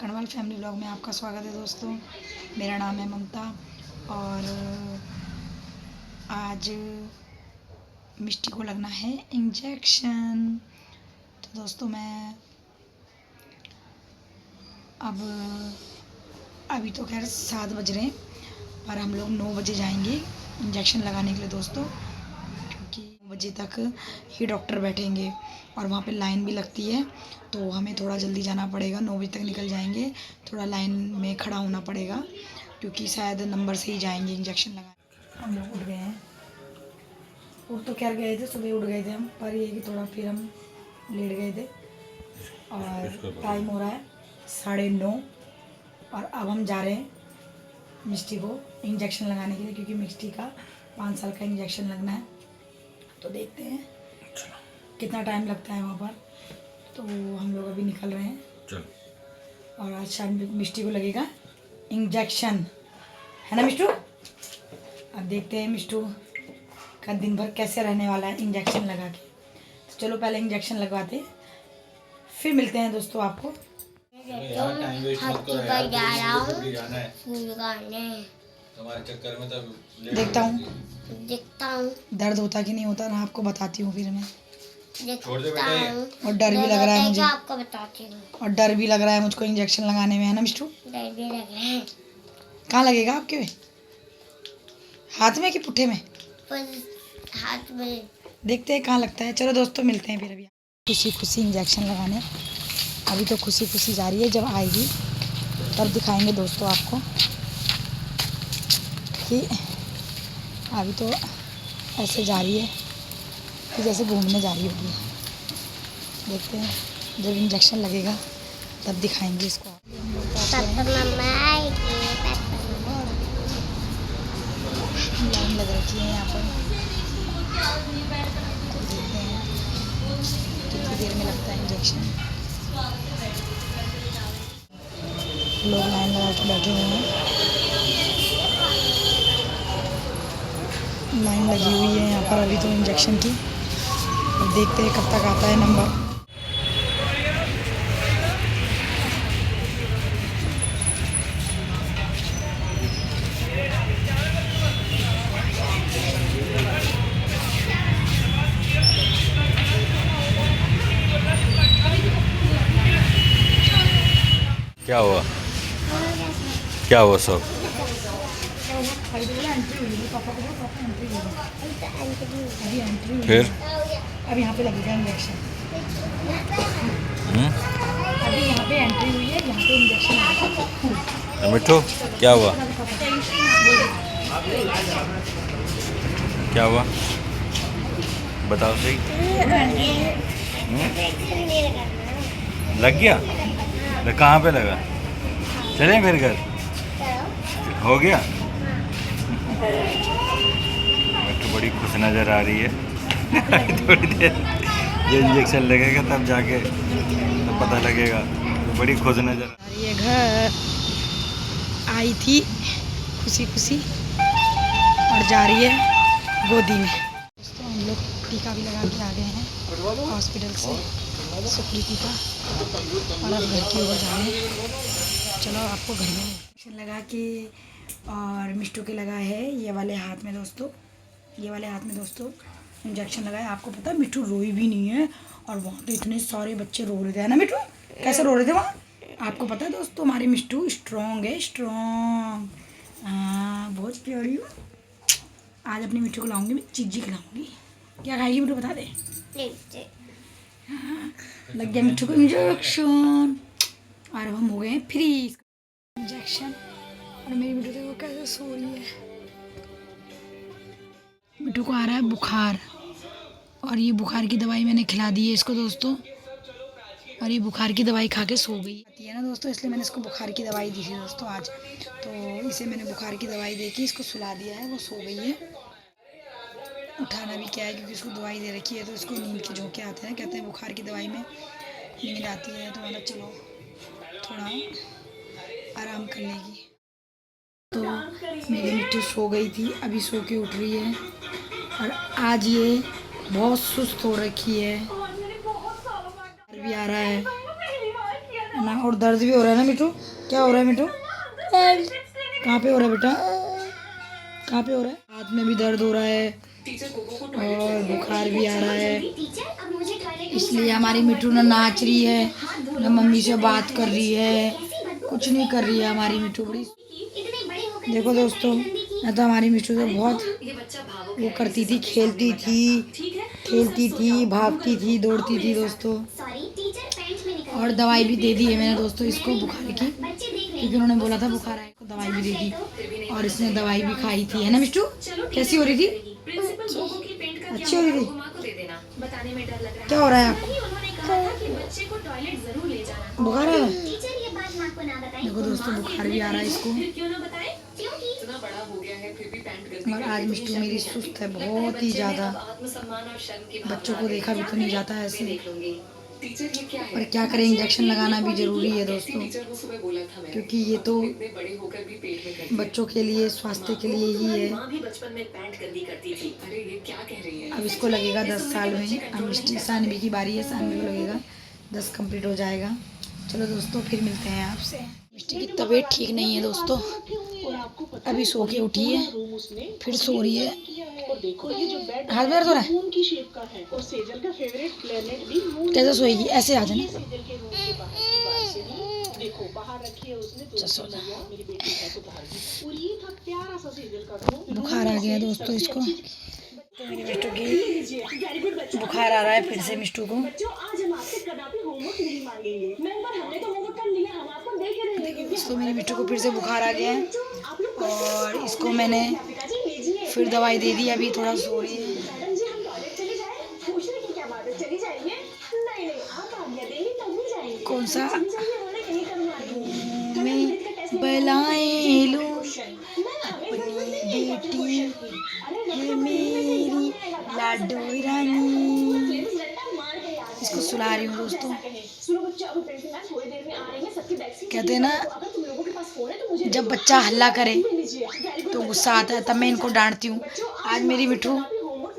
कणवल family vlog में आपका स्वागत है दोस्तों। मेरा नाम है ममता और आज मिष्टी को लगना है इंजेक्शन। तो दोस्तों मैं अभी तो खैर 7 बज रहे हैं, पर हम लोग 9 बजे जाएंगे इंजेक्शन लगाने के लिए दोस्तों, क्योंकि 9 बजे तक ही डॉक्टर बैठेंगे और वहाँ पे लाइन भी लगती है, तो हमें थोड़ा जल्दी जाना पड़ेगा। 9 बजे तक निकल जाएंगे, थोड़ा लाइन में खड़ा होना पड़ेगा क्योंकि शायद नंबर से ही जाएंगे इंजेक्शन लगाने। हम लोग उठ गए हैं, उठ तो खैर गए थे, सुबह उठ गए थे हम, पर ये कि थोड़ा फिर हम लेट गए थे और टाइम हो रहा है 9:30 और अब हम जा रहे हैं मिष्टी को इंजेक्शन लगाने के लिए, क्योंकि मिष्टी का 5 साल का इंजेक्शन लगना है। तो देखते हैं कितना टाइम लगता है वहाँ पर। तो हम लोग अभी निकल रहे हैं। चल। और आज शाम मिष्टी को लगेगा इंजेक्शन, है ना मिष्टू? अब देखते हैं मिष्टू का दिन भर कैसे रहने वाला है इंजेक्शन लगा के। तो चलो पहले इंजेक्शन लगवाते हैं, फिर मिलते हैं दोस्तों आपको। तुम्हारे चक्कर में तो देखता हूँ दर्द होता कि नहीं होता ना, आपको बताती हूँ फिर मैं। छोड़ दे बेटा ये। और डर भी लग रहा है मुझे, आपको बताती हूँ। और डर भी लग रहा है मुझको इंजेक्शन लगाने में, है ना मिष्टू? डर भी लग रहा है। कहाँ लगेगा आपके? हाथ में कि पुट्ठे में? पर हाथ में। देखते हैं कहाँ लगता है। चलो दोस्तों मिलते हैं फिर। अभी खुशी खुशी इंजेक्शन लगाने, अभी तो खुशी खुशी जा रही है, जब आएगी तब दिखाएंगे दोस्तों आपको कि अभी तो ऐसे जा रही है कि जैसे घूमने जा रही होगी। देखते हैं जब इंजेक्शन लगेगा तब दिखाएंगे इसको। लाइन लग रखी है यहाँ पर, तो देखते हैं कितनी देर में लगता है इंजेक्शन। लोग लाइन लगा के बैठे हुए हैं, लाइन लगी हुई है यहाँ पर अभी तो इंजेक्शन की। और देखते हैं कब तक आता है नंबर। क्या हुआ? क्या हुआ सब? फिर अब यहाँ पे लगेगा इंजेक्शन। अभी यहाँ पे एंट्री हुई है, यहाँ पे इंजेक्शन लगेगा। मिठू क्या हुआ? क्या हुआ बताओ सही। लग गया? तो कहाँ पे लगा? चलें फिर घर? हो गया? तो बड़ी खुश नज़र आ रही है। थोड़ी देर ये इंजेक्शन लगेगा तब जाके तब पता लगेगा। तो बड़ी खुश नज़र आ रही है। घर आई थी खुशी खुशी और जा रही है गोदी में। दोस्तों हम लोग टीका भी लगा के आ गए हैं हॉस्पिटल से, सुकृति का, और अब घर की ओर जाने। चलो आपको घर में इंजेक्शन लगा के और मिष्टू के लगा है ये वाले हाथ में दोस्तों, ये वाले हाथ में दोस्तों इंजेक्शन लगा है। आपको पता है मिष्टू रोई भी नहीं है, और वहाँ पे इतने सारे बच्चे रो रहे थे, है ना मिष्टू? कैसे रो रहे थे वहाँ? आपको पता है दोस्तों हमारे मिष्टू स्ट्रॉन्ग है, स्ट्रॉन्ग। हाँ बहुत प्यारी हो। आज अपनी मिट्टू को लाऊंगी, मैं चीज़ी खिलाऊंगी। क्या खाएगी मिट्टू बता दे? हाँ, लग गया मिट्टू को इंजेक्शन और अब हम हो गए फ्री इंजेक्शन। और मेरी मिट्टू देखो कैसे सो रही है। मिट्टू को आ रहा है बुखार, और ये बुखार की दवाई मैंने खिला दी है इसको दोस्तों, और ये बुखार की दवाई खा के सो गई है ना दोस्तों, इसलिए मैंने इसको बुखार की दवाई दी थी दोस्तों आज। तो इसे मैंने बुखार की दवाई दे के इसको सुला दिया है, वो सो गई है। उठाना भी क्या है क्योंकि इसको दवाई दे रखी है, तो इसको नींद के झोंके आते हैं। कहते हैं बुखार की दवाई में नींद आती है, तो मतलब चलो थोड़ा आराम कर लेगी। तो मेरी मिट्टी सो गई थी, अभी सो के उठ रही है, और आज ये बहुत सुस्त हो रखी है, भी आ रहा है, ना, और दर्द भी हो रहा है ना मिठू? क्या हो रहा है मिठू? कहाँ पे हो रहा है बेटा? कहाँ पे हो रहा है? हाथ में भी दर्द हो रहा है और बुखार भी आ रहा है। इसलिए हमारी मिठू ना नाच रही है, ना मम्मी से बात कर रही है, कुछ नहीं कर रही है हमारी मिठू। बड़ी देखो दोस्तों, ना तो हमारी मिठू तो बहुत वो करती थी, खेलती थी, भागती थी, दौड़ती थी दोस्तों। और दवाई भी दे दी है मैंने दोस्तों इसको बुखार की, क्योंकि उन्होंने बोला था बुखार आए, को दवाई भी दे दी और इसने दवाई भी खाई थी, है ना मिष्टू? कैसी हो रही थी? अच्छी हो रही थी। क्या हो रहा है आपको? बुखार आ रहा है? देखो दोस्तों, बुखार भी आ रहा है इसको। और आज मिष्टू मेरी सुस्त है बहुत ही ज़्यादा। बच्चों को देखा भी तो नहीं जाता है ऐसे। और क्या करें, इंजेक्शन लगाना भी ज़रूरी है दोस्तों, क्योंकि ये तो बच्चों के लिए, स्वास्थ्य के लिए ही है। अब इसको लगेगा 10 साल में। अब मिष्टी सानवी की बारी है, सानवी को लगेगा 10 कंप्लीट हो जाएगा। चलो दोस्तों, फिर मिलते हैं आपसे। मिष्टी की तबीयत ठीक नहीं है दोस्तों, अभी सो के उठी है, फिर सो रही है। हाथ में दर्द हो रहा है? कैसे सोएगी? ऐसे आ जाना। बुखार आ गया दोस्तों इसको। तो मेरी मिष्टू की बुखार आ रहा है फिर से मिष्टू को। इसको मेरी मिष्टू को फिर से बुखार आ गया है और इसको मैंने फिर दवाई दे दी, अभी थोड़ा सो रही है। कौन सा में बलाए लो अपनी बेटी है मेरी लाडो रानी। इसको सुला रही हूँ दोस्तों। कहते हैं ना, जब बच्चा हल्ला करे तो गुस्सा आता है, तब मैं इनको डांटती हूँ। आज मेरी मिठू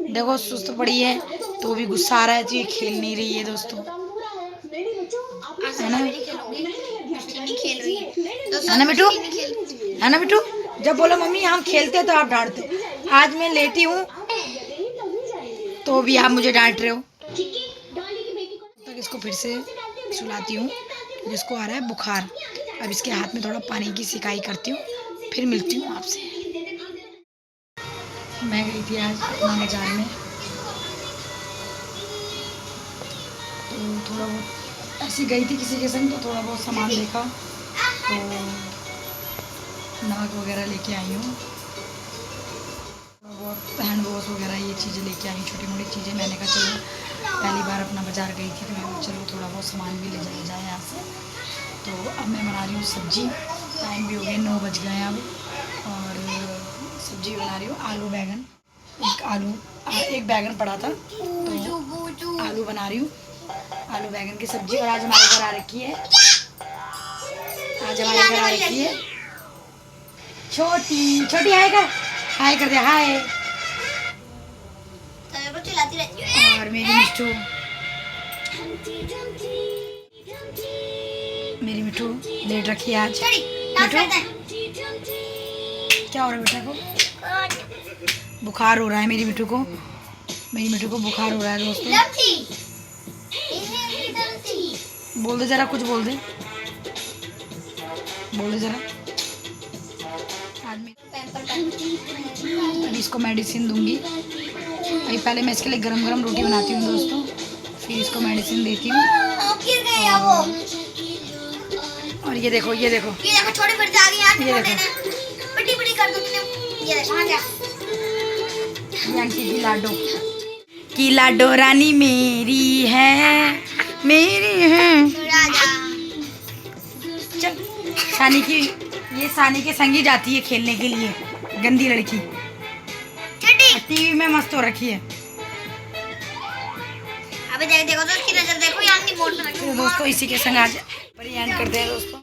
देखो सुस्त पड़ी है तो भी गुस्सा आ रहा है, तो ये खेल नहीं रही है दोस्तों, है ना? है ना मिठू? है ना मिठू? जब बोलो मम्मी हम खेलते तो आप डांटते। आज मैं लेटी हूँ तो भी आप मुझे डांट रहे हो। तक इसको फिर से सुलाती हूँ, जिसको आ रहा है बुखार। अब इसके हाथ में थोड़ा पानी की सिकाई करती हूँ, फिर मिलती हूँ आपसे। मैं गई थी आज अपना बाजार में, तो थोड़ा बहुत ऐसी गई थी किसी के संग, तो थोड़ा बहुत सामान देखा, तो नाक वगैरह लेके आई हूँ, बहुत हैंड वॉश वगैरह ये चीज़ें लेके आई, छोटी मोटी चीज़ें। मैंने कहा चलो पहली बार अपना बाज़ार गई थी, तो मैं चलो थोड़ा बहुत सामान भी ले जाया जाए यहाँ से। तो अब मैं बना रही हूँ सब्जी, टाइम भी हो गया 9 बज गए अब, और सब्जी बना रही हूँ आलू बैगन। एक बैगन पड़ा था तो आलू बना रही हूँ, आलू बैगन की सब्जी। और आज हमारे घर आ रखी है, छोटी हाय कर दे, हाय। और मेरी मिठू लेट रखी है आज। मिठू क्या हो रहा है बेटा को? बुखार हो रहा है मेरी मिठू को बुखार हो रहा है दोस्तों। बोल दे जरा, कुछ बोल दे जरा। अभी इसको मेडिसिन दूंगी। अभी पहले मैं इसके लिए गरम गरम रोटी बनाती हूँ दोस्तों, फिर इसको मेडिसिन देती हूँ। और ये देखो छोटे फिर से आ गई यार, ये देखो बड़ी कर दो तुमने। ये आ जा आंटी की लाडो रानी मेरी है। चल सानी के संग ही जाती है खेलने के लिए, गंदी लड़की। टीवी में मस्त हो रखी है। अबे देखो तो इसकी नजर देखो, यहाँ नहीं मोड़ रखी है। तो दोस्तों इसी के संग आज पर एंड करते हैं दोस्तों।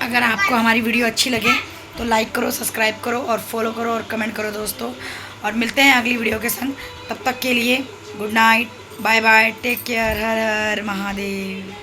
अगर आपको हमारी वीडियो अच्छी लगे तो लाइक करो, सब्सक्राइब करो और फॉलो करो और कमेंट करो दोस्तों। और मिलते हैं अगली वीडियो के संग, तब तक के लिए good night, bye bye, take care, Har Har Mahadev.